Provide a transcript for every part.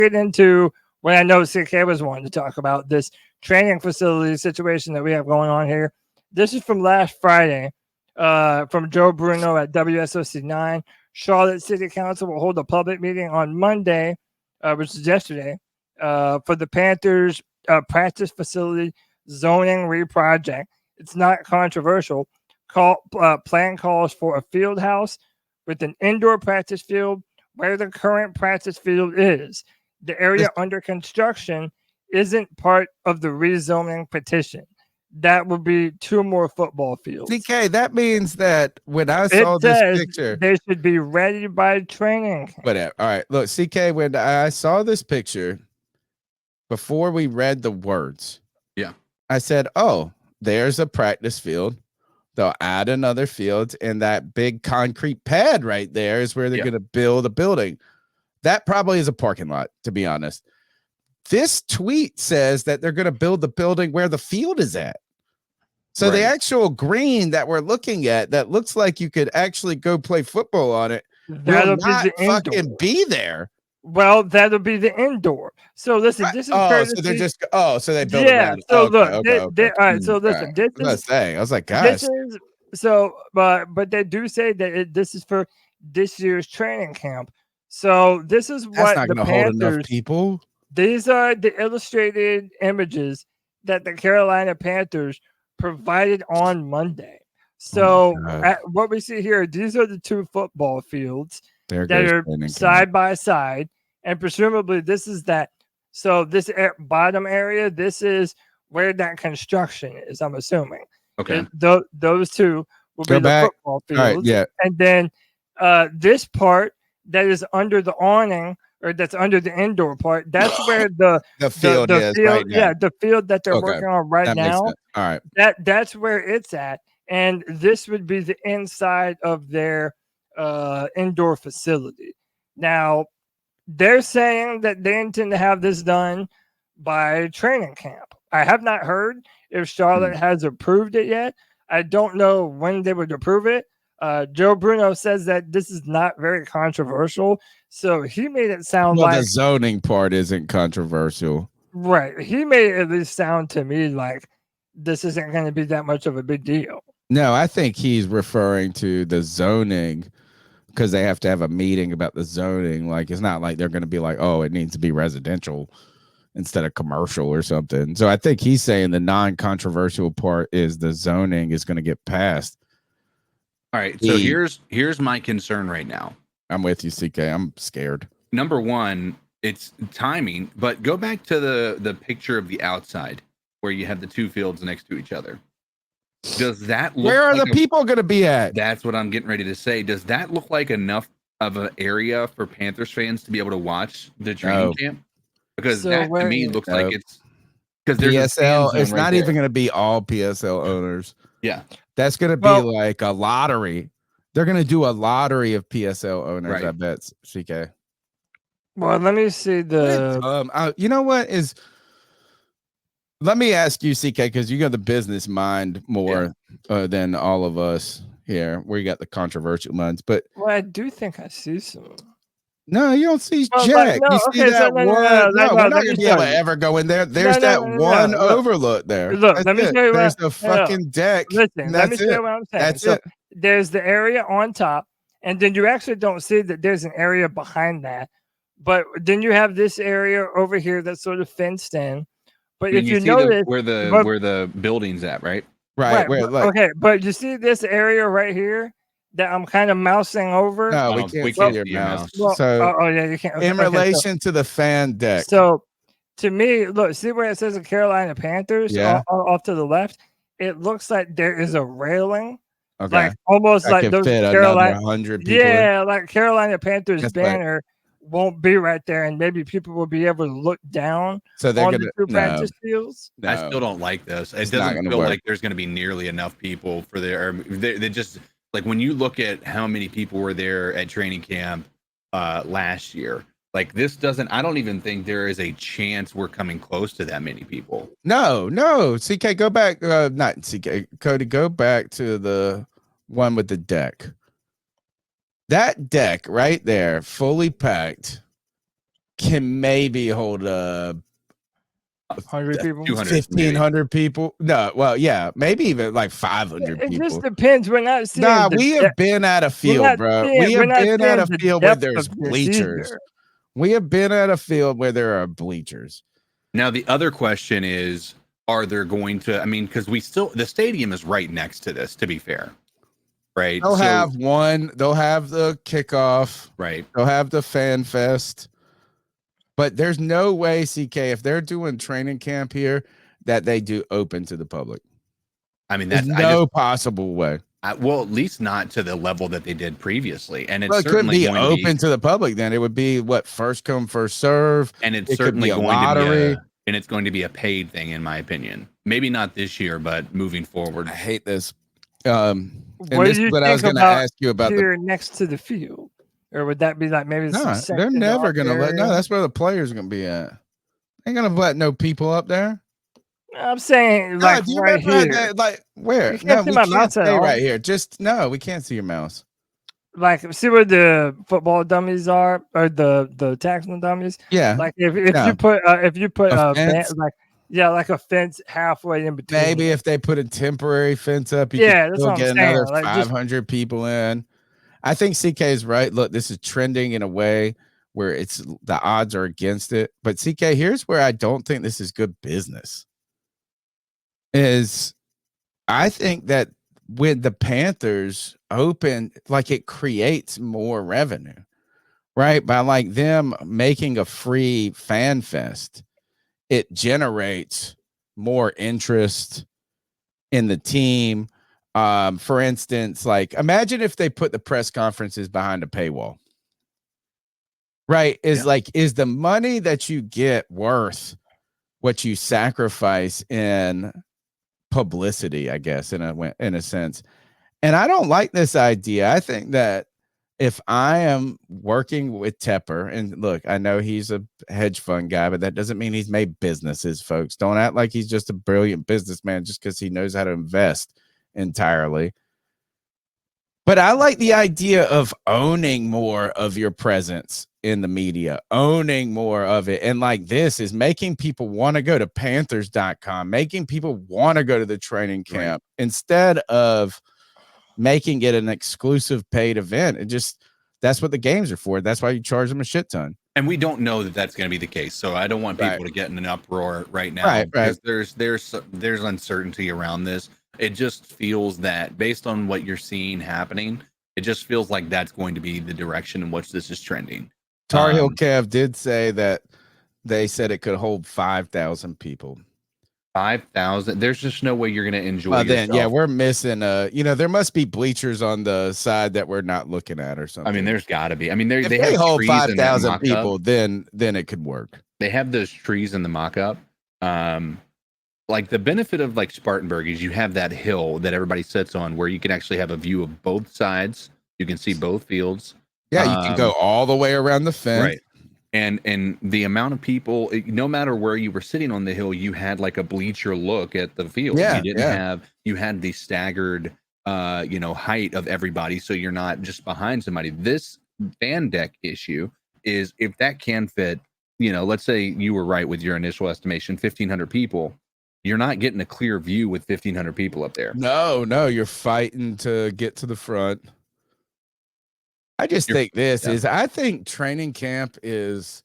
get into what I know CK was wanting to talk about, this training facility situation that we have going on here. This is from last Friday from Joe Bruno at WSOC 9. Charlotte City Council will hold a public meeting on Monday, which is yesterday, for the Panthers practice facility zoning reproject. It's not controversial. Plan calls for a field house with an indoor practice field where the current practice field is. The area under construction isn't part of the rezoning petition. That would be 2 more football fields. CK, that means that when I saw this picture, they should be ready by training. Whatever. All right. Look, CK, when I saw this picture, before we read the words, I said, oh, there's a practice field. They'll add another field, and that big concrete pad right there is where they're going to build a building. That probably is a parking lot, to be honest. This tweet says that they're going to build the building where the field is at. So the actual green that we're looking at that looks like you could actually go play football on it will not fucking be there. Well, that'll be the indoor. So listen, this is courtesy. So they're just so they build around it. So look, all right. So listen, this is I was like, gosh. But they do say that this is for this year's training camp. So this is what not the gonna Panthers. Hold enough people. These are the illustrated images that the Carolina Panthers provided on Monday. So what we see here, these are the 2 football fields that are side by side, and presumably this is that. So this bottom area, this is where that construction is. I'm assuming. Okay. Those 2 will be the football fields. Right, and then this part that is under the awning, or that's under the indoor part, that's where the field is right now. the field that they're working on right now. All right. That's where it's at. And this would be the inside of their indoor facility. Now, they're saying that they intend to have this done by training camp. I have not heard if Charlotte has approved it yet. I don't know when they would approve it. Joe Bruno says that this is not very controversial, so he made it sound like the zoning part isn't controversial. Right. He made it at least sound to me like this isn't going to be that much of a big deal. No, I think he's referring to the zoning because they have to have a meeting about the zoning. Like, it's not like they're going to be like, oh, it needs to be residential instead of commercial or something. So I think he's saying the non-controversial part is the zoning is going to get passed. All right. So here's my concern right now. I'm with you, CK. I'm scared. Number one, it's timing, but go back to the picture of the outside where you have the 2 fields next to each other. Does that look Where are the people going to be at? That's what I'm getting ready to say. Does that look like enough of an area for Panthers fans to be able to watch the training camp? Because that to me looks like it's because there's PSL. It's not even going to be all PSL owners. Yeah, that's going to be like a lottery. They're going to do a lottery of PSL owners. Right. I bet. CK. Well, let me see the. You know what is. Let me ask you, CK, because you got the business mind more than all of us here. Where you got the controversial minds, but I do think I see some. No, you don't see Jack. You see that one? No, we're not gonna be able to ever go in there. There's that one overlook there. Look, let me show you. There's the fucking deck. Listen, let me show you what I'm saying. That's it. There's the area on top, and then you actually don't see that there's an area behind that. But then you have this area over here that's sort of fenced in. But if you notice where the building's at, right? Right. Okay, but you see this area right here that I'm kind of mousing over? No, we can't see your mouse. Well, so, you can't. In relation to the fan deck. So, to me, look, see where it says the Carolina Panthers off to the left? It looks like there is a railing. Okay. Like almost that like can those fit Carolina 100 people. Yeah, like Carolina Panthers banner won't be right there, and maybe people will be able to look down so they're on gonna, the 2 practice fields. I still don't like this. It doesn't feel like there's going to be nearly enough people for there. They just like when you look at how many people were there at training camp last year. Like this doesn't. I don't even think there is a chance we're coming close to that many people. No. CK, go back. Not CK. Cody, go back to the one with the deck. That deck right there, fully packed, can maybe hold 100 people, 1,500 people. No, well, yeah, maybe even like 500 it people. just depends. We're not seeing. Nah, we have been at a field, bro. We have been at a field where there's bleachers. We have been at a field where there are bleachers. Now, the other question is, are there going to, I mean, because the stadium is right next to this, to be fair. Right. They'll have the kickoff. Right. They'll have the fan fest. But there's no way, CK, if they're doing training camp here, that they do open to the public. I mean, there's no possible way. Well, at least not to the level that they did previously. And it couldn't be open to the public then. It would be what, first come, first serve. And it's certainly going to be and it's going to be a paid thing, in my opinion. Maybe not this year, but moving forward. I hate this. And this is what I was going to ask you about here next to the field, or would that be like maybe? No, they're never going to let. No, that's where the players are going to be at. Ain't going to let no people up there. I'm saying like right here, like where? No, we can't stay right here. Just no, we can't see your mouse. Like, see where the football dummies are, or the tackling dummies. Yeah. Like if you put a fence, like a fence halfway in between. Maybe if they put a temporary fence up, you can still get another 500 people in. I think CK is right. Look, this is trending in a way where the odds are against it. But CK, here's where I don't think this is good business. I think that when the Panthers open, like, it creates more revenue, right? By like them making a free fan fest, it generates more interest in the team. For instance, like, imagine if they put the press conferences behind a paywall, right? Is the money that you get worth what you sacrifice in publicity, I guess, in a sense. And I don't like this idea. I think that if I am working with Tepper, and look, I know he's a hedge fund guy, but that doesn't mean he's made businesses, folks. Don't act like he's just a brilliant businessman just because he knows how to invest entirely. But I like the idea of owning more of your presence in the media, owning more of it. And like, this is making people want to go to Panthers.com, making people want to go to the training camp instead of making it an exclusive paid event. That's what the games are for. That's why you charge them a shit ton. And we don't know that that's going to be the case. So I don't want people to get in an uproar right now. Because there's uncertainty around this. It just feels that based on what you're seeing happening, it just feels like that's going to be the direction in which this is trending. Tar Heel Kev did say that they said it could hold 5,000 people. 5,000. There's just no way you're going to enjoy yourself. Then, yeah, we're missing. There must be bleachers on the side that we're not looking at or something. I mean, there's got to be. I mean, if they hold 5,000 people, then it could work. They have those trees in the mock-up. Like, the benefit of like Spartanburg is you have that hill that everybody sits on where you can actually have a view of both sides. You can see both fields. Yeah, you can go all the way around the fence. Right. And the amount of people, no matter where you were sitting on the hill, you had like a bleacher look at the field. Yeah, you had the staggered height of everybody, so you're not just behind somebody. This fan deck issue is, if that can fit, let's say you were right with your initial estimation, 1,500 people. You're not getting a clear view with 1,500 people up there. No, you're fighting to get to the front. I think training camp is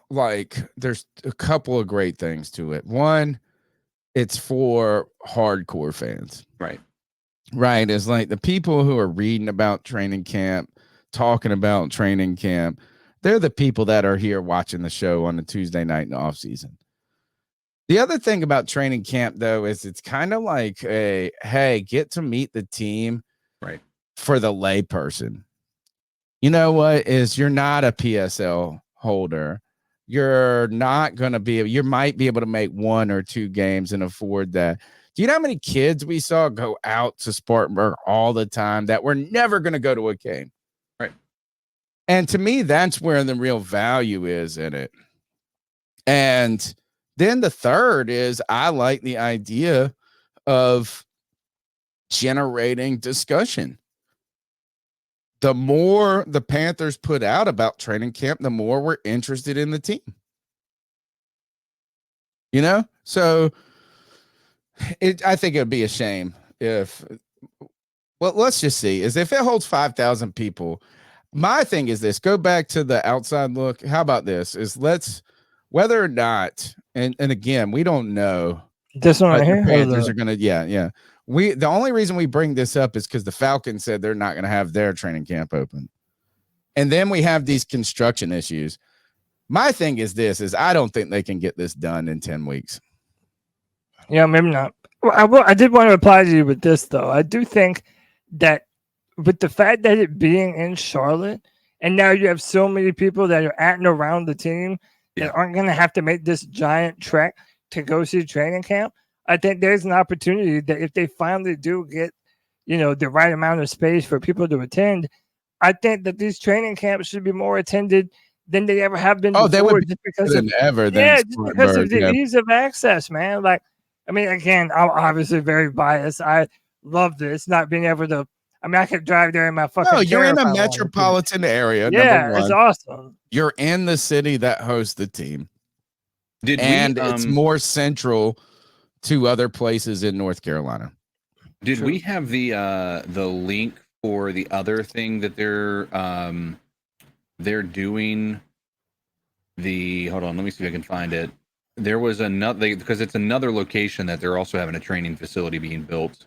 like, there's a couple of great things to it. One, it's for hardcore fans. Right. It's like the people who are reading about training camp, talking about training camp, they're the people that are here watching the show on a Tuesday night in the off season. The other thing about training camp, though, is it's kind of like get to meet the team. Right. For the layperson. You know what is, you're not a PSL holder. You're not going to be, you might be able to make 1 or 2 games and afford that. Do you know how many kids we saw go out to Spartanburg all the time that were never going to go to a game? Right. And to me, that's where the real value is in it. And then the third is, I like the idea of generating discussion. the more the Panthers put out about training camp, the more we're interested in the team. You know, so I think it would be a shame if, well, let's just see, is if it holds 5,000 people. My thing is this, go back to the outside look. How about this is whether or not, and again, we don't know. This one right here? Panthers are going to, yeah. The only reason we bring this up is because the Falcons said they're not going to have their training camp open. And then we have these construction issues. My thing is this, is I don't think they can get this done in 10 weeks. Yeah, maybe not. Well, I did want to reply to you with this, though. I do think that with the fact that it being in Charlotte, and now you have so many people that are at and around the team that aren't going to have to make this giant trek to go see training camp, I think there's an opportunity that if they finally do get, the right amount of space for people to attend, I think that these training camps should be more attended than they ever have been before. They would be just because of the ease of access, man. Like, I mean, again, I'm obviously very biased. I love this, not being able to. I mean, I could drive there in my fucking. No, you're in a metropolitan area. Yeah, it's awesome. You're in the city that hosts the team, it's more central to other places in North Carolina. Did we have the link for the other thing that they're doing? Hold on, let me see if I can find it. There was another, because it's another location that they're also having a training facility being built.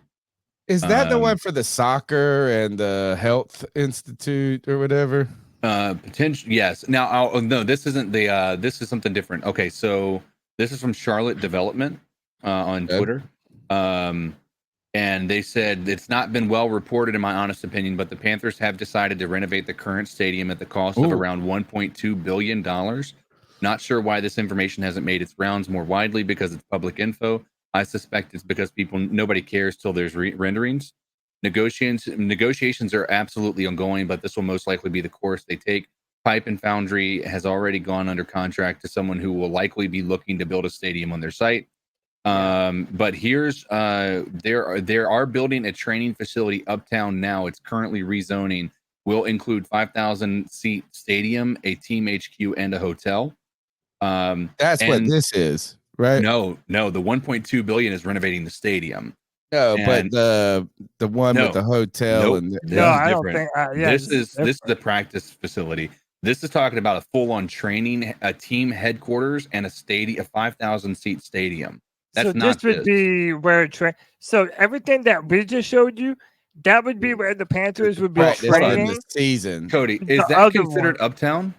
Is that the one for the soccer and the health institute or whatever? Potential, yes. Now, no, this isn't the. This is something different. Okay, so this is from Charlotte Development on Twitter, and they said it's not been well reported, in my honest opinion, but the Panthers have decided to renovate the current stadium at the cost of around $1.2 billion. Not sure why this information hasn't made its rounds more widely because it's public info. I suspect it's because nobody cares till there's renderings. Negotiations are absolutely ongoing, but this will most likely be the course they take. Pipe and Foundry has already gone under contract to someone who will likely be looking to build a stadium on their site. But here's they are building a training facility uptown now. It's currently rezoning. Will include 5,000 seat stadium, a team HQ, and a hotel. That's what this is, right? No, the 1.2 billion is renovating the stadium. No, but the one with the hotel and I don't think. This is the practice facility. This is talking about a full-on training, a team headquarters, and a 5,000 seat stadium. That's this would be where So everything that we just showed you, that would be where the Panthers would be training this season. Cody, is that considered uptown?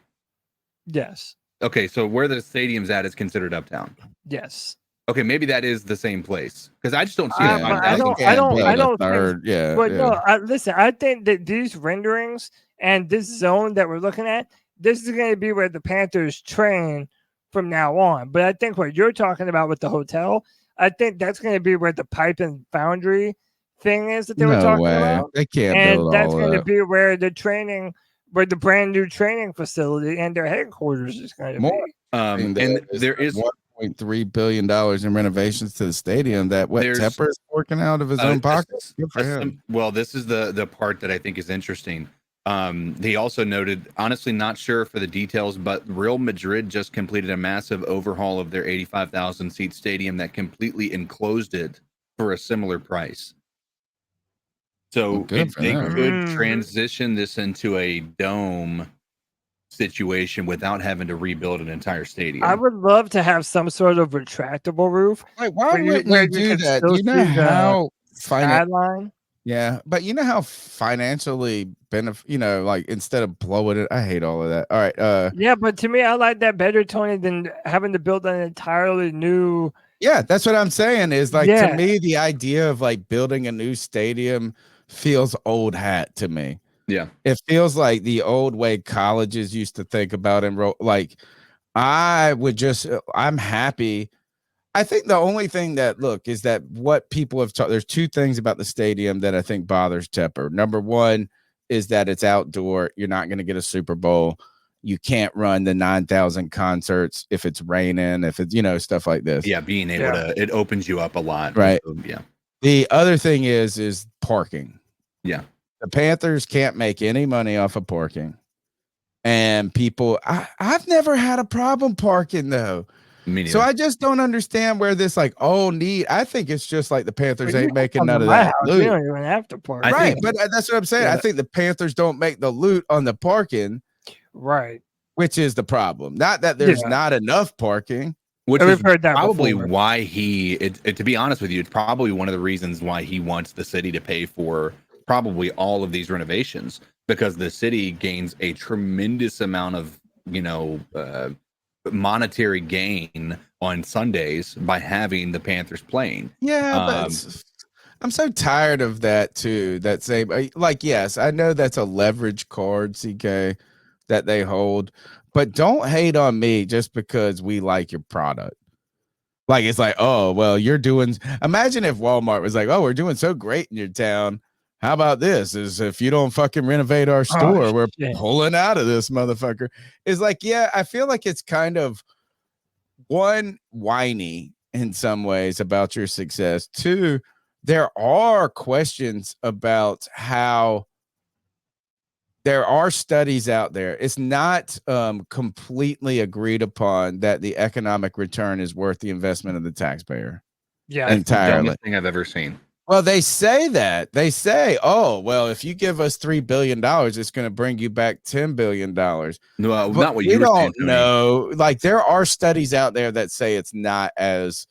Yes. Okay, so where the stadium's at is considered uptown. Yes. Okay, maybe that is the same place because I just don't see it. I don't think. Listen, I think that these renderings and this zone that we're looking at, this is going to be where the Panthers train from now on. But I think what you're talking about with the hotel, I think that's going to be where the Pipe and Foundry thing is that they were talking about. They can't and build that's all going to that. be where the training, where the brand new training facility and their headquarters is going to be. And there is $1.3 billion in renovations to the stadium that Tepper is working out of his own pocket. Good for him. Well, this is the part that I think is interesting. They also noted, honestly, not sure for the details, but Real Madrid just completed a massive overhaul of their 85,000 seat stadium that completely enclosed it for a similar price. So they could transition this into a dome situation without having to rebuild an entire stadium. I would love to have some sort of retractable roof. Like, why would you do that? You know how skyline? Yeah, but you know how financially like instead of blowing it, I hate all of that. All right. Yeah, but to me, I like that better, Tony, than having to build an entirely new. Yeah, that's what I'm saying. Is like to me, the idea of like building a new stadium feels old hat to me. Yeah, it feels like the old way colleges used to think about like I'm happy. I think the only thing that is that what people have taught. There's two things about the stadium that I think bothers Tepper. Number one is that it's outdoor. You're not going to get a Super Bowl. You can't run the 9,000 concerts if it's raining, if it's, stuff like this. Yeah. Being able to, it opens you up a lot. Right. So, yeah. The other thing is parking. Yeah. The Panthers can't make any money off of parking. And people, I've never had a problem parking though. So I just don't understand where this I think it's just like the Panthers ain't making none of that loot. You don't even have to park. Right, but that's what I'm saying. I think the Panthers don't make the loot on the parking. Right. Which is the problem. Not that there's not enough parking. Which is probably why to be honest with you, it's probably one of the reasons why he wants the city to pay for probably all of these renovations, because the city gains a tremendous amount of, monetary gain on Sundays by having the Panthers playing. Yeah, but I'm so tired of that too. That same, yes, I know that's a leverage card, CK, that they hold, but don't hate on me just because we like your product. Like, it's like, oh, well, imagine if Walmart was like, oh, we're doing so great in your town. How about this? Is if you don't fucking renovate our store, we're pulling out of this motherfucker. It's like, yeah, I feel like it's kind of one, whiny in some ways about your success. Two, there are questions about how there are studies out there. It's not completely agreed upon that the economic return is worth the investment of the taxpayer. Yeah, entirely. That's the dumbest thing I've ever seen. Well, they say that. They say, oh, well, if you give us $3 billion, it's going to bring you back $10 billion. No, not what you were saying. We don't know. Like, there are studies out there that say it's not as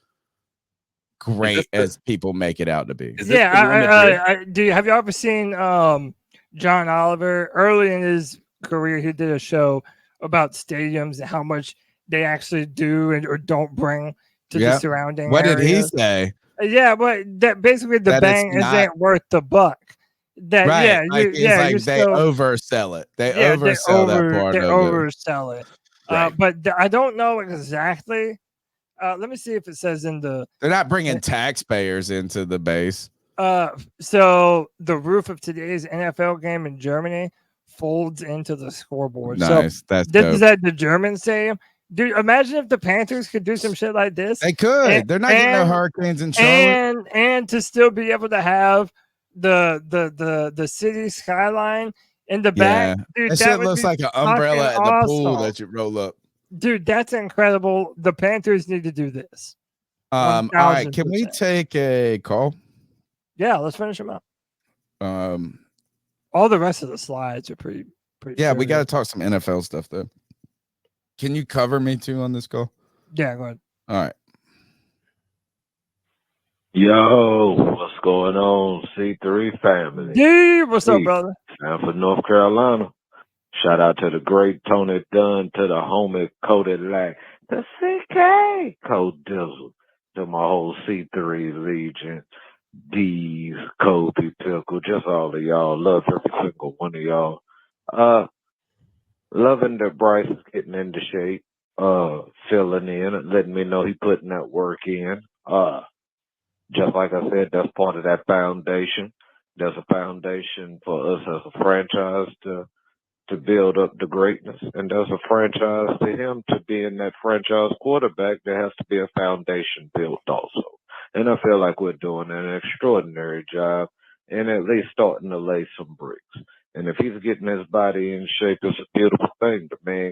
great as people make it out to be. Yeah. Have you ever seen John Oliver? Early in his career, he did a show about stadiums and how much they actually do or don't bring to the surrounding What areas. Did he say? Yeah, but that basically the bang isn't worth the buck. That right, they oversell it. They oversell that part. They oversell it. Right. But I don't know exactly. Let me see if it says in the. They're not bringing taxpayers into the base. So the roof of today's NFL game in Germany folds into the scoreboard. Nice. So is that the German stadium? Dude, imagine if the Panthers could do some shit like this. They could. They're not getting no hurricanes in Charlotte. And to still be able to have the city skyline in the back. Dude, that shit looks like an umbrella at the pool that you roll up. Dude, that's incredible. The Panthers need to do this. All right, can we take a call? Yeah, let's finish them up. All the rest of the slides are pretty. Yeah, we got to talk some NFL stuff though. Can you cover me too on this call? Yeah, go ahead. All right. Yo, what's going on, C3 family? Dude, what's up, brother? I'm from North Carolina. Shout out to the great Tony Dunn, to the homie Cody Lack, the CK Code Dizzle, to my whole C3 Legion, D's, Kobe Pickle, just all of y'all. Love every single one of y'all. Loving that Bryce is getting into shape, filling in, letting me know he putting that work in. Just like I said, that's part of that foundation. There's a foundation for us as a franchise to build up the greatness, and there's a franchise to him to be in that franchise quarterback. There has to be a foundation built also. And I feel like we're doing an extraordinary job and at least starting to lay some bricks. And if he's getting his body in shape, it's a beautiful thing. The man